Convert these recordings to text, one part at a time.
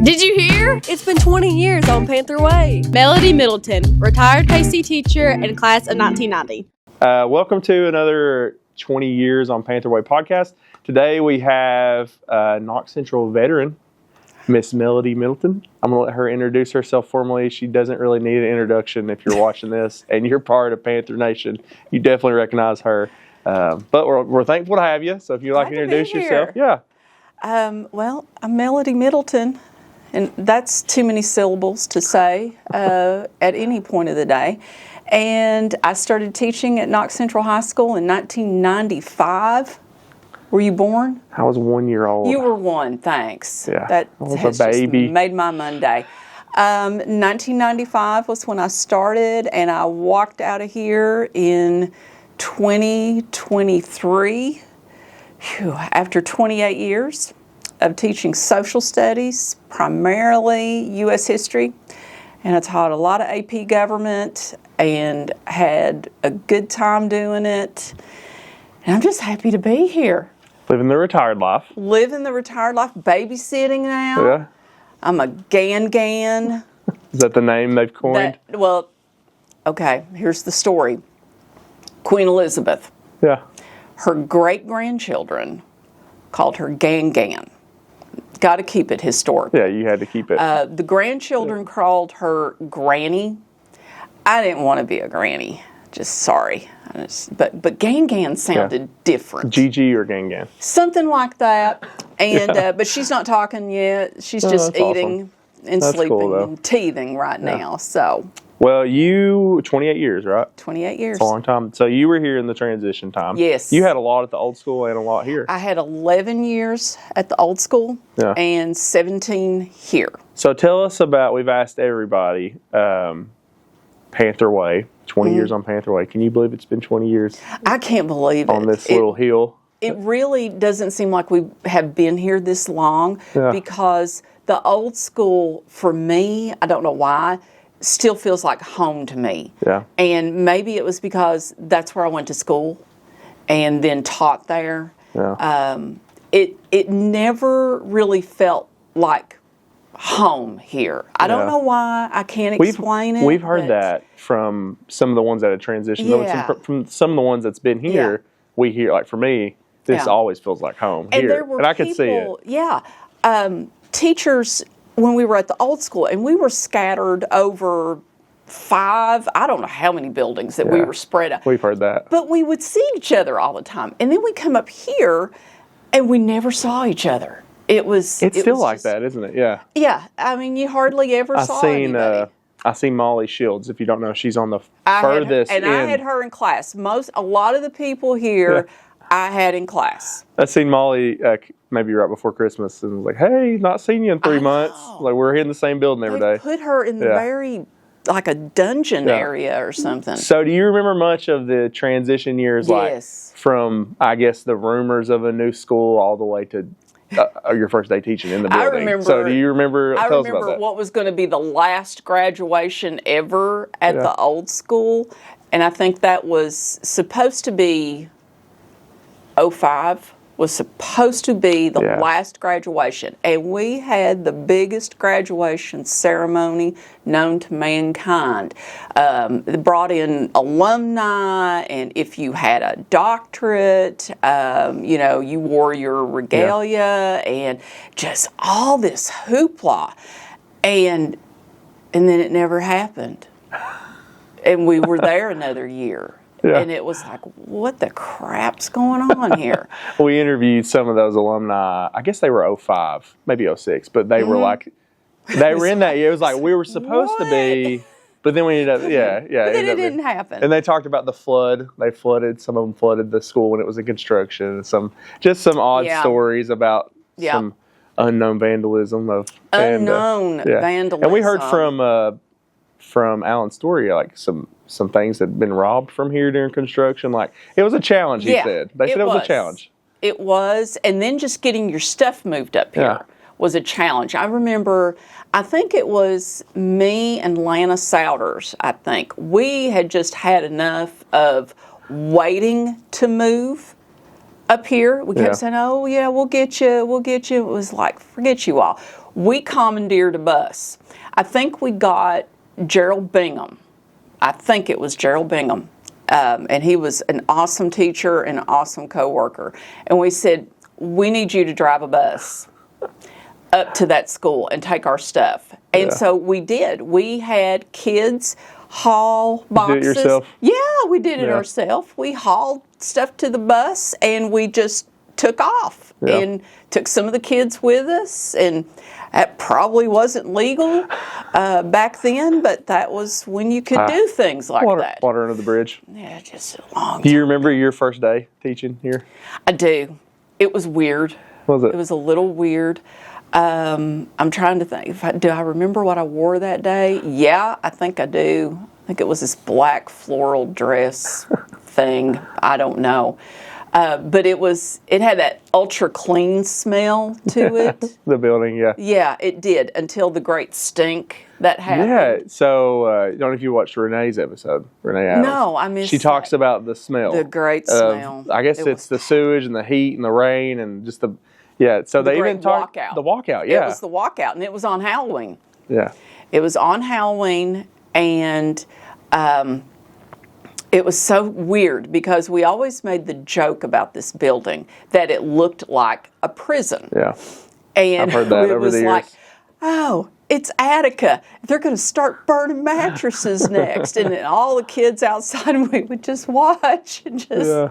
Did you hear? It's been 20 years on Panther Way. Melodie Middleton, retired Pacey teacher and class of 1990. Welcome to another 20 years on Panther Way podcast. Today we have Knox Central veteran, Miss Melodie Middleton. I'm going to let her introduce herself formally. She doesn't really need an introduction if you're watching this and you're part of Panther Nation. You definitely recognize her. But we're thankful to have you. So if you'd like to introduce yourself. Yeah. Well, I'm Melodie Middleton, and that's too many syllables to say at any point of the day. And I started teaching at Knox Central High School in 1995. Were you born? I was 1 year old. You were one, thanks. Yeah, That I was has a baby. Just made my Monday. 1995 was when I started, and I walked out of here in 2023. After 28 years of teaching social studies, primarily U.S. history, and I taught a lot of AP government and had a good time doing it. And I'm just happy to be here. Living the retired life. Living the retired life, babysitting now. Yeah. I'm a Gan. Is that the name they've coined? Okay, here's the story. Queen Elizabeth. Yeah. Her great-grandchildren called her Gan. Got to keep it historic. Yeah, you had to keep it. The grandchildren called her Granny. I didn't want to be a granny. Just sorry. But Gan sounded different. Gigi or Gan? Something like that. And but she's not talking yet. She's just eating and That's sleeping cool, and teething right now. So. Well, 28 years, right? 28 years. It's a long time. So you were here in the transition time. Yes. You had a lot at the old school and a lot here. I had 11 years at the old school and 17 here. So tell us about, we've asked everybody, Panther Way, 20 years on Panther Way. Can you believe it's been 20 years? I can't believe it. On this little hill. It really doesn't seem like we have been here this long because the old school, for me, I don't know why, still feels like home to me. Yeah. And maybe it was because that's where I went to school and then taught there. Yeah. It never really felt like home here. I don't know why. I can't explain it. We've heard that from some of the ones that have transitioned. Yeah. From some of the ones that's been here, we hear, like for me, this always feels like home and here. There were I could see it. Yeah. Teachers, when we were at the old school, and we were scattered over 5, I don't know how many buildings that we were spread out. We've heard that. But we would see each other all the time. And then we come up here, and we never saw each other. It's still like that, isn't it? Yeah. Yeah. I mean, you hardly ever saw anybody. I seen Molly Shields. If you don't know, she's on the furthest end. I had her in class. A lot of the people here I had in class. I seen Molly maybe right before Christmas and was like, hey, not seen you in 3 months. Like, we're in the same building every day. Put her in the very, like a dungeon area or something. So do you remember much of the transition years, like from, I guess, the rumors of a new school all the way to your first day teaching in the building? I remember. So do you remember? I tell us about remember that. what was going to be the last graduation ever at the old school. And I think that was supposed to be 05. Was supposed to be the last graduation. And we had the biggest graduation ceremony known to mankind. They brought in alumni, and if you had a doctorate, you wore your regalia, and just all this hoopla. And then it never happened. And we were there another year. Yeah. And it was like, what the crap's going on here? We interviewed some of those alumni. I guess they were 05, maybe 06, but they were like, they were in that year. It was like we were supposed to be, but then we ended up, But then it didn't happen. And they talked about the flood. They flooded, some of them flooded the school when it was in construction. Some odd stories about some unknown vandalism. Vandalism. And we heard from Alan's story, like some things that had been robbed from here during construction. Like, it was a challenge, he said. They said it was a challenge. It was. And then just getting your stuff moved up here was a challenge. I remember, I think it was me and Lana Souders, I think. We had just had enough of waiting to move up here. We kept saying, oh, yeah, we'll get you. It was like, forget you all. we commandeered a bus. I think we got Gerald Bingham. I think it was Gerald Bingham. And he was an awesome teacher and an awesome coworker. And we said, we need you to drive a bus up to that school and take our stuff. And so we did. We had kids haul boxes. Did it yourself? Yeah, we did it ourselves. We hauled stuff to the bus and we just took off and took some of the kids with us. And that probably wasn't legal back then, but that was when you could do things like that. Water under the bridge. Yeah, just a long time. Do you remember your first day teaching here? I do. It was weird. Was it? It was a little weird. I'm trying to think. Do I remember what I wore that day? Yeah, I think I do. I think it was this black floral dress thing. I don't know. But it had that ultra clean smell to it. The building, yeah. Yeah, it did, until the great stink that happened. Yeah, so I don't know if you watched Renee's episode, Renee Adams. No, I missed She talks about the smell. The great smell. I guess it's the sewage and the heat and the rain and just the, so they even talked. The walkout, yeah. It was the walkout, and it was on Halloween. Yeah. It was on Halloween, and it was so weird because we always made the joke about this building that it looked like a prison. Yeah. And I've heard that over the years. Like, oh, it's Attica. They're going to start burning mattresses next. And then all the kids outside, and we would just watch. And just,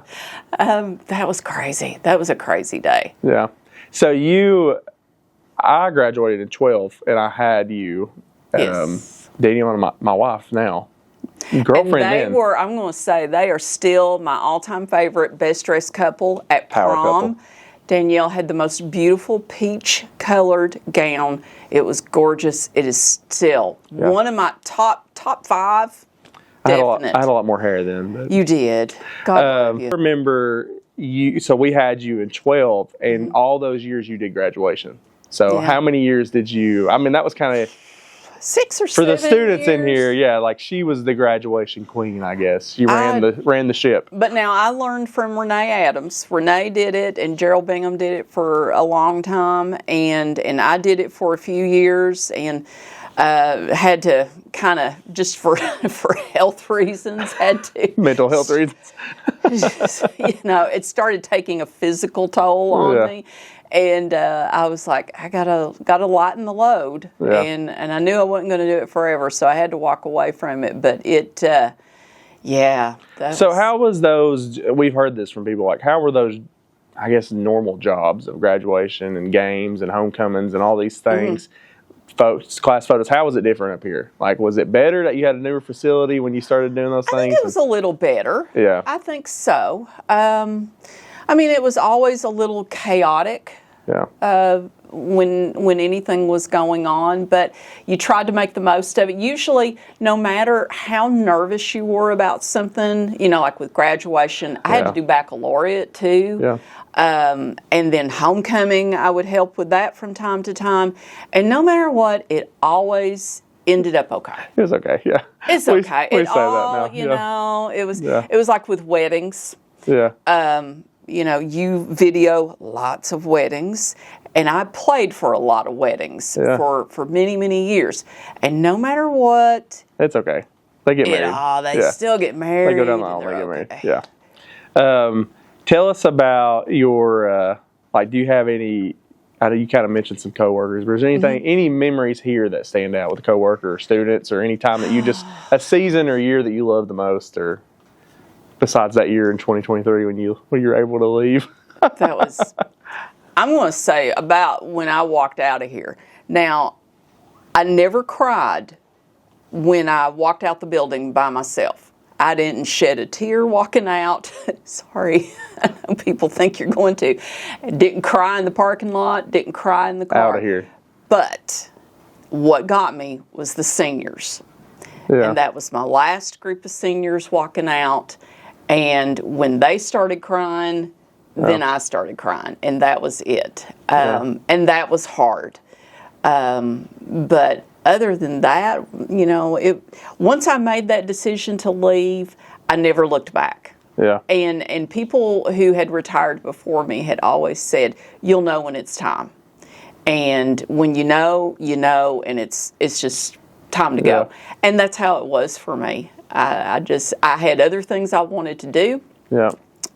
that was crazy. That was a crazy day. Yeah. So I graduated in 12, and I had you, Danielle, my wife now. Girlfriend and they then. were, I'm going to say, they are still my all-time favorite best dressed couple at Power prom. couple. Danielle had the most beautiful peach-colored gown. It was gorgeous. It is still one of my top five. I had a lot more hair then. But, you did. God love you. I remember so we had you in 12, and all those years you did graduation. So how many years did you? I mean, that was kind of 6 or 7 for the students years. in here. Yeah, like she was the graduation queen, I guess. She ran the ship. But now I learned from Renee Adams. Renee did it, and Gerald Bingham did it for a long time, and I did it for a few years, and had to kind of just for health reasons had to mental health reasons. It started taking a physical toll on me. And I was like, I gotta lighten the load, and I knew I wasn't going to do it forever, so I had to walk away from it. But it, So how was those? We've heard this from people. Like, how were those? I guess normal jobs of graduation and games and homecomings and all these things. Class photos. How was it different up here? Like, was it better that you had a newer facility when you started doing those things? I think it was a little better. Yeah, I think so. I mean, it was always a little chaotic. Yeah. When anything was going on, but you tried to make the most of it. Usually, no matter how nervous you were about something, like with graduation, I had to do baccalaureate too. Yeah. And then homecoming, I would help with that from time to time. And no matter what, it always ended up okay. It was okay. Yeah. It's okay. We say that now. It was like with weddings. Yeah. You video lots of weddings, and I played for a lot of weddings for many, many years. And no matter what, it's okay. They get married. They still get married. They go down the aisle. They get married. Yeah. Tell us about your do you have any? I know you kind of mentioned some coworkers, but is there anything, any memories here that stand out with a coworker or students, or any time that you just a season or year that you love the most, or besides that year in 2023 when you were able to leave? That was, I'm going to say, about when I walked out of here. Now, I never cried when I walked out the building by myself. I didn't shed a tear walking out. Sorry, I know people think you're going to. Didn't cry in the parking lot, didn't cry in the car. Out of here. But what got me was the seniors. Yeah. And that was my last group of seniors walking out. And when they started crying, then I started crying. And that was it. And that was hard. But other than that, once I made that decision to leave, I never looked back. Yeah. And people who had retired before me had always said, you'll know when it's time. And when you know, and it's just time to go. And that's how it was for me. I had other things I wanted to do. Yeah.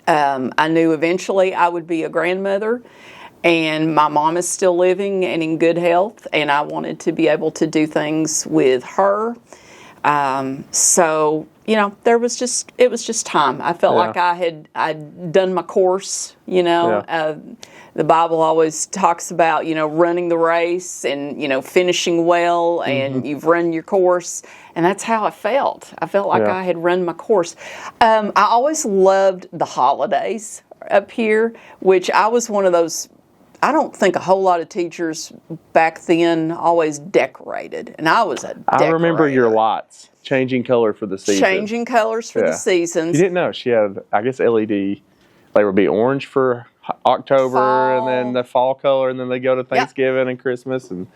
I knew eventually I would be a grandmother, and my mom is still living and in good health, and I wanted to be able to do things with her. So, it was just time. I felt like I'd done my course, the Bible always talks about, running the race and, finishing well, and you've run your course. And that's how I felt. I felt like I had run my course. I always loved the holidays up here, which I was one of those. I don't think a whole lot of teachers back then always decorated, and I was a decorator. I remember your lights changing color for the season. Changing colors for the seasons. You didn't know she had, I guess, LED. They would be orange for October, fall. And then the fall color, and then they go to Thanksgiving and Christmas. And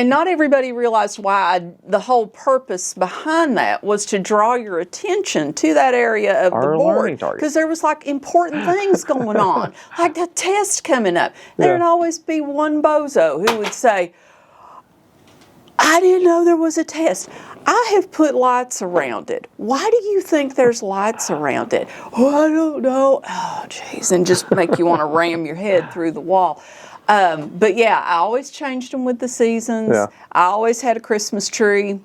not everybody realized why the whole purpose behind that was to draw your attention to that area of the board. Because there was important things going on, like the test coming up. There'd always be one bozo who would say, I didn't know there was a test. I have put lights around it. Why do you think there's lights around it? Oh, I don't know. Oh, jeez. And just make you want to ram your head through the wall. But I always changed them with the seasons. Yeah. I always had a Christmas tree.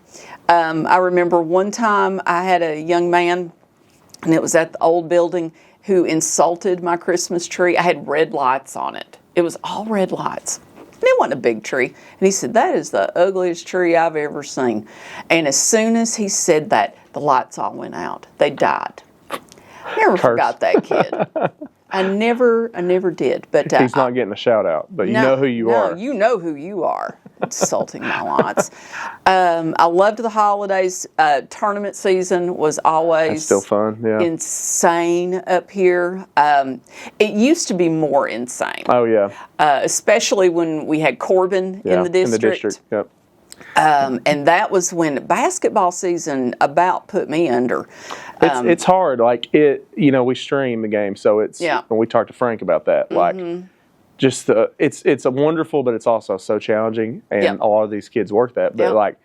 I remember one time I had a young man, and it was at the old building, who insulted my Christmas tree. I had red lights on it. It was all red lights. And it wasn't a big tree. And he said, that is the ugliest tree I've ever seen. And as soon as he said that, the lights all went out. They died. Never forgot that kid. I never did. But he's not getting a shout out, but you know who you are. You know who you are. Insulting my lights. I loved the holidays. Tournament season was always still fun. Yeah. Insane up here. It used to be more insane. Oh yeah. Especially when we had Corbin in the district. In the district. Yep. And that was when basketball season about put me under. It's hard. We stream the game, so it's when we talked to Frank about that. It's a wonderful, but it's also so challenging, and a lot of these kids work that. But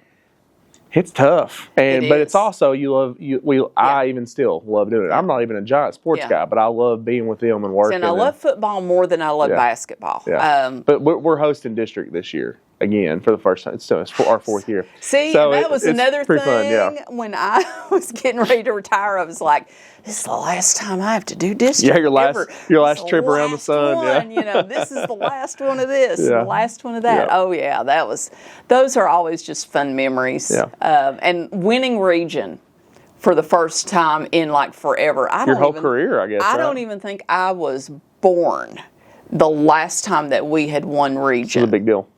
it's tough, but it's also I even still love doing it. I'm not even a giant sports guy, but I love being with them and working. And I love football more than I love basketball. Yeah. But we're hosting district this year. Again, for the first time. It's our fourth year. See, so that was another thing. Fun, when I was getting ready to retire, I was like, this is the last time I have to do district. Yeah, your last trip around the sun. One. This is the last one of this, and the last one of that. Yeah. Oh, yeah, those are always just fun memories. Yeah. And winning region for the first time in forever. Your whole career, I guess. I don't even think I was born the last time that we had won region. It's a big deal.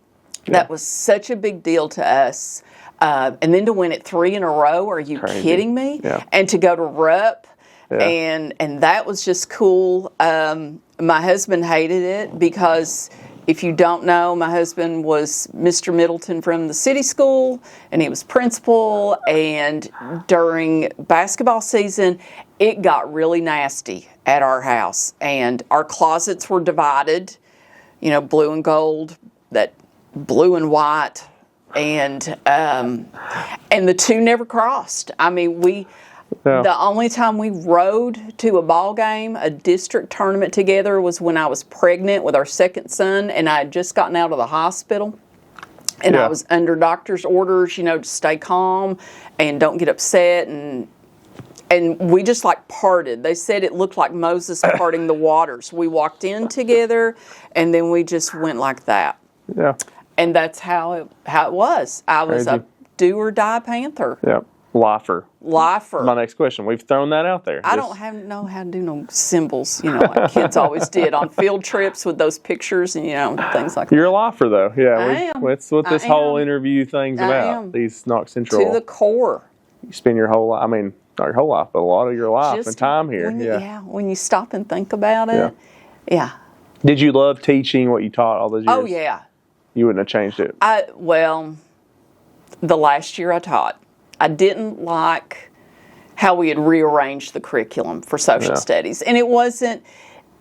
That was such a big deal to us. And then to win it 3 in a row, are you kidding me? Yeah. And to go to Rupp, and that was just cool. My husband hated it because, if you don't know, my husband was Mr. Middleton from the city school, and he was principal. And during basketball season, it got really nasty at our house. And our closets were divided, blue and gold, that blue and white, and the two never crossed. I mean, the only time we rode to a ball game, a district tournament together, was when I was pregnant with our second son, and I had just gotten out of the hospital, and I was under doctor's orders, to stay calm and don't get upset, and we just parted. They said it looked like Moses parting the waters. We walked in together, and then we just went like that. Yeah. And that's how it was. I was a do or die Panther. Yep. Lifer. My next question. We've thrown that out there. I don't know how to do no symbols, like kids always did on field trips with those pictures and, things like that. You're a lifer, though. Yeah. I am. That's what this whole interview thing's about. These Knox Central. To the core. You spend your whole life, not your whole life, but a lot of your life and time here. When you stop and think about it. Yeah. Did you love teaching what you taught all those years? Oh, yeah. You wouldn't have changed it? The last year I taught, I didn't like how we had rearranged the curriculum for social studies. And it wasn't,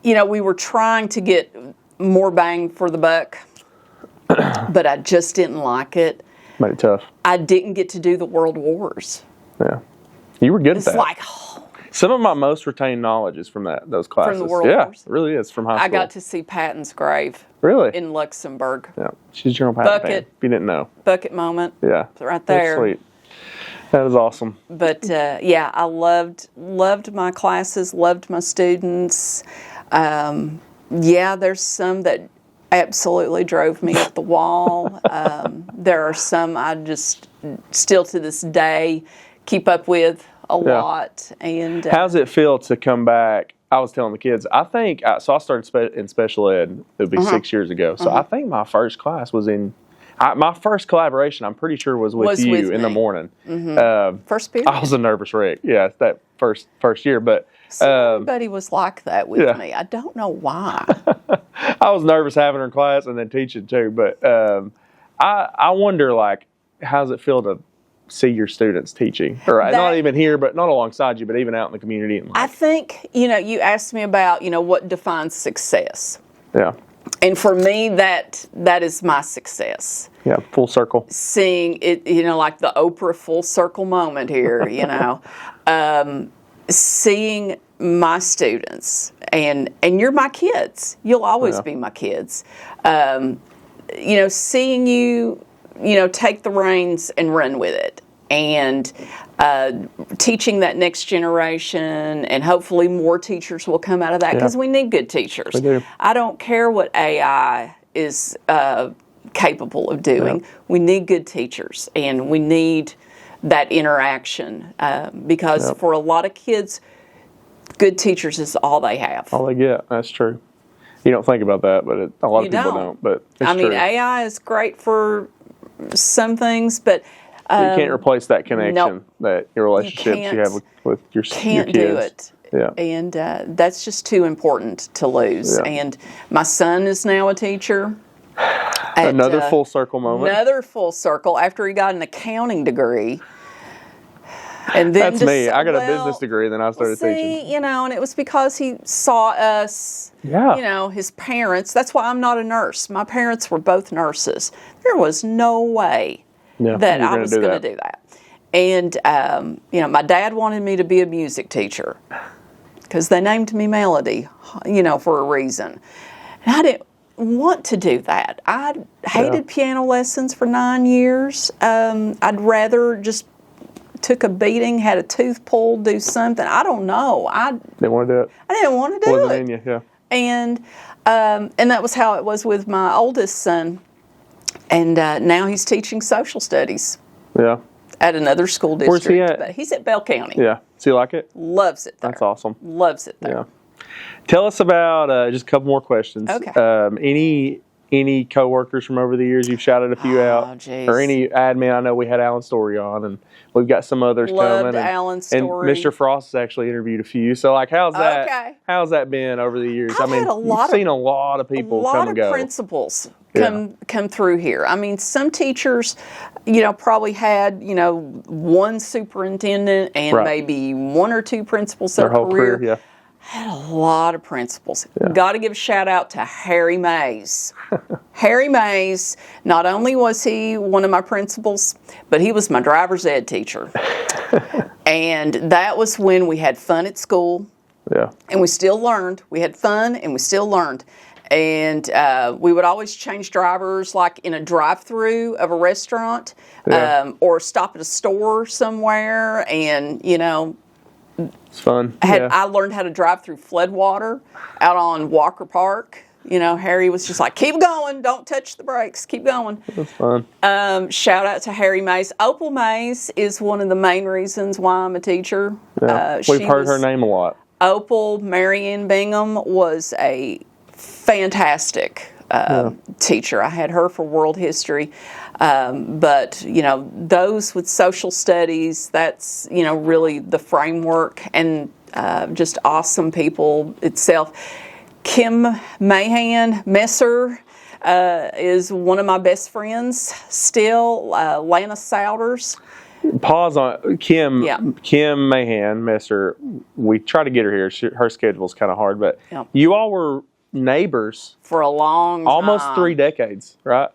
we were trying to get more bang for the buck. but I just didn't like it. Made it tough. I didn't get to do the World Wars. Yeah. You were good at that. It's like, some of my most retained knowledge is from those classes. From the World Wars? It really is, from high school. I got to see Patton's grave. Really? In Luxembourg. Yeah. She's General Patton fan, Bucket. if you didn't know. Bucket moment. Yeah. Right there. That's sweet. That is awesome. But, yeah, I loved my classes, loved my students. Yeah, there's some that absolutely drove me up the wall. There are some I just still to this day keep up with a lot. And how's it feel to come back? I was telling the kids, I think, so I started in special ed, it would be 6 years ago. So I think my first class was my first collaboration, I'm pretty sure, was with you in the morning. First period? I was a nervous wreck. Yeah, that first year. But everybody was like that with me. I don't know why. I was nervous having her class and then teaching too. But I wonder, like, how's it feel to see your students teaching? Or not even here, but not alongside you, but even out in the community. And I think, you asked me about, what defines success. Yeah. And for me, that is my success. Yeah, full circle. Seeing it, like the Oprah full circle moment here, seeing my students, and you're my kids. You'll always be my kids. Seeing you, take the reins and run with it. And teaching that next generation, and hopefully more teachers will come out of that, because we need good teachers. We do. I don't care what AI is capable of doing. Yeah. We need good teachers, and we need that interaction, because for a lot of kids, good teachers is all they have. All they get. That's true. You don't think about that, but a lot of people don't. But it's true. AI is great for some things, but you can't replace that connection, that your relationships you have with your kids. Can't do it. Yeah. And that's just too important to lose. Yeah. And my son is now a teacher. Another full circle moment. Another full circle after he got an accounting degree. And then that's me. I got a business degree, then I started teaching. And it was because he saw us, his parents. That's why I'm not a nurse. My parents were both nurses. There was no way that I was going to do that. And, my dad wanted me to be a music teacher because they named me Melodie, for a reason. And I didn't want to do that. I hated piano lessons for 9 years. I'd rather just took a beating, had a tooth pulled, do something. I don't know. I didn't want to do it. I didn't want to do it. Wasn't in you, yeah. And that was how it was with my oldest son. And now he's teaching social studies. Yeah. At another school district. Where's he at? But he's at Bell County. Yeah. Does he like it? Loves it there. That's awesome. Loves it there. Yeah. Tell us about just a couple more questions. Okay. Any coworkers from over the years you've shouted a few out, geez. Or any admin? I know we had Alan Story on, and we've got some others Loved coming. Alan Story. And Mr. Frost has actually interviewed a few. So, like, how's that? Okay. How's that been over the years? I've had you've seen a lot of people come and go. A lot of principals come through here. I mean, some teachers, probably had one superintendent and maybe one or two principals their whole career. Yeah. Had a lot of principals. Yeah. Got to give a shout out to Harry Mays. Harry Mays, not only was he one of my principals, but he was my driver's ed teacher. And that was when we had fun at school. Yeah. And we still learned. We had fun and we still learned. And we would always change drivers, like in a drive-through of a restaurant, or stop at a store somewhere, and it's fun. I learned how to drive through floodwater out on Walker Park. Harry was just like, keep going, don't touch the brakes, keep going. That's fun. Shout out to Harry Mays. Opal Mays is one of the main reasons why I'm a teacher. Yeah. We've heard her name a lot. Opal Marianne Bingham was a fantastic teacher. I had her for world history. But, those with social studies, that's, really the framework, and just awesome people itself. Kim Mahan Messer is one of my best friends still. Lana Souders. Pause on Kim. Yeah. Kim Mahan Messer. We try to get her here. Her schedule's kind of hard, but you all were neighbors for a long time. Almost 3 decades, right?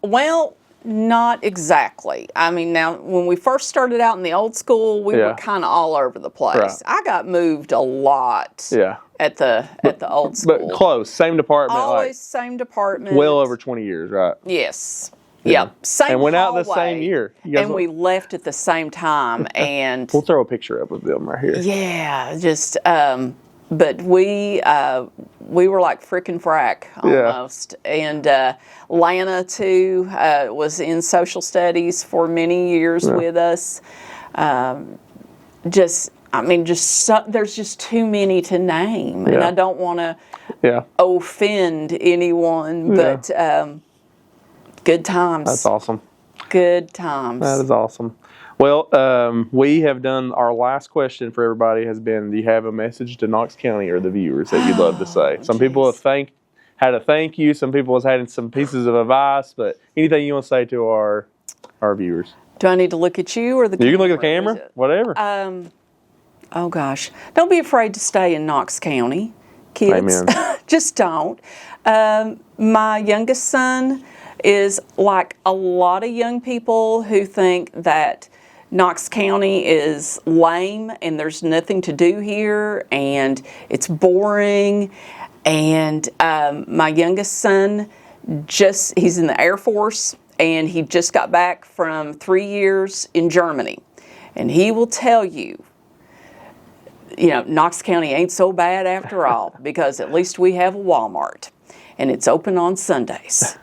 Well, not exactly. I mean, now, when we first started out in the old school, we were kind of all over the place. Right. I got moved a lot at the old school. But close, same department. Always same department. Well over 20 years, right? Yes. Yeah. Yep. Same and went hallway, out the same year. And we left at the same time. And we'll throw a picture up of them right here. Yeah, just but we were like frickin' frack almost. And Lana too was in social studies for many years with us. There's just too many to name, and I don't want to offend anyone, but good times. That's awesome. Good times. That is awesome. Well, we have done, our last question for everybody has been, do you have a message to Knox County or the viewers that you'd love to say? Some people have had a thank you. Some people have had some pieces of advice, but anything you want to say to our viewers? Do I need to look at you or the camera? You can look at the camera, whatever. Oh gosh. Don't be afraid to stay in Knox County, kids. Amen. Just don't. My youngest son is like a lot of young people who think that Knox County is lame and there's nothing to do here and it's boring. And my youngest son, he's in the Air Force, and he just got back from 3 years in Germany. And he will tell you, Knox County ain't so bad after all, because at least we have a Walmart, and it's open on Sundays,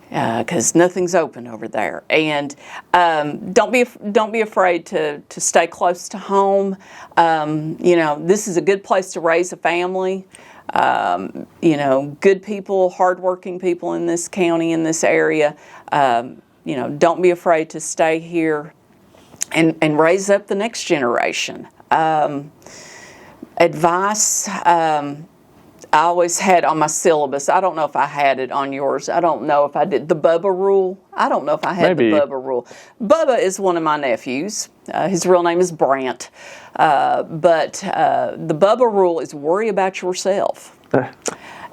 because nothing's open over there. And don't be afraid to stay close to home. This is a good place to raise a family. Good people, hardworking people in this county, in this area. Don't be afraid to stay here and raise up the next generation. Advice, I always had on my syllabus. I don't know if I had it on yours. I don't know if I did. The Bubba rule. I don't know if I had the Bubba rule. Bubba is one of my nephews. His real name is Brant. But the Bubba rule is worry about yourself.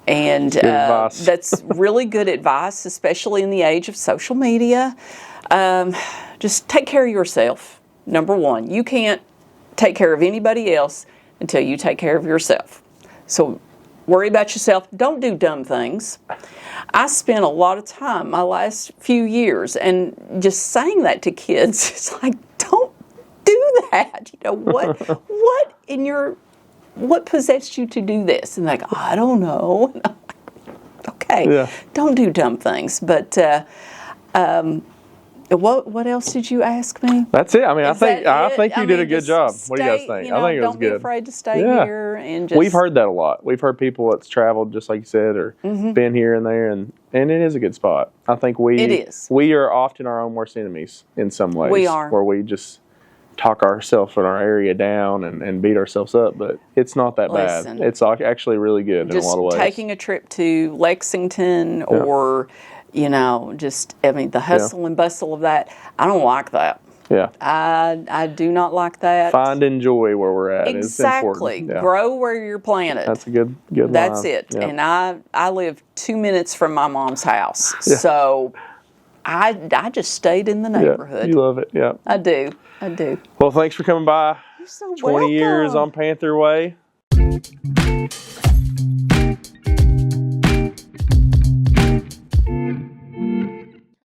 And that's really good advice, especially in the age of social media. Just take care of yourself, number one. You can't take care of anybody else until you take care of yourself. So worry about yourself. Don't do dumb things. I spent a lot of time my last few years, and just saying that to kids, it's like, don't do that. What possessed you to do this? And they're like, I don't know. And I'm like, okay, don't do dumb things. But what else did you ask me? That's it. I mean, I think you did a good job. What do you guys think? I think it was good. Don't be afraid to stay here. And just, we've heard that a lot. We've heard people that's traveled, just like you said, or been here and there, and it is a good spot. I think we are often our own worst enemies in some ways. We are. Where we just talk ourselves in our area down and beat ourselves up, but it's not that bad. It's actually really good in a lot of ways. Just taking a trip to Lexington or, the hustle and bustle of that, I don't like that. Yeah. I do not like that. Find and joy where we're at. Exactly. Yeah. Grow where you're planted. That's a good line. That's it. Yeah. And I live 2 minutes from my mom's house. Yeah. So I just stayed in the neighborhood. You love it. Yeah. I do. Well, thanks for coming by. You're so 20 years on Panther Way.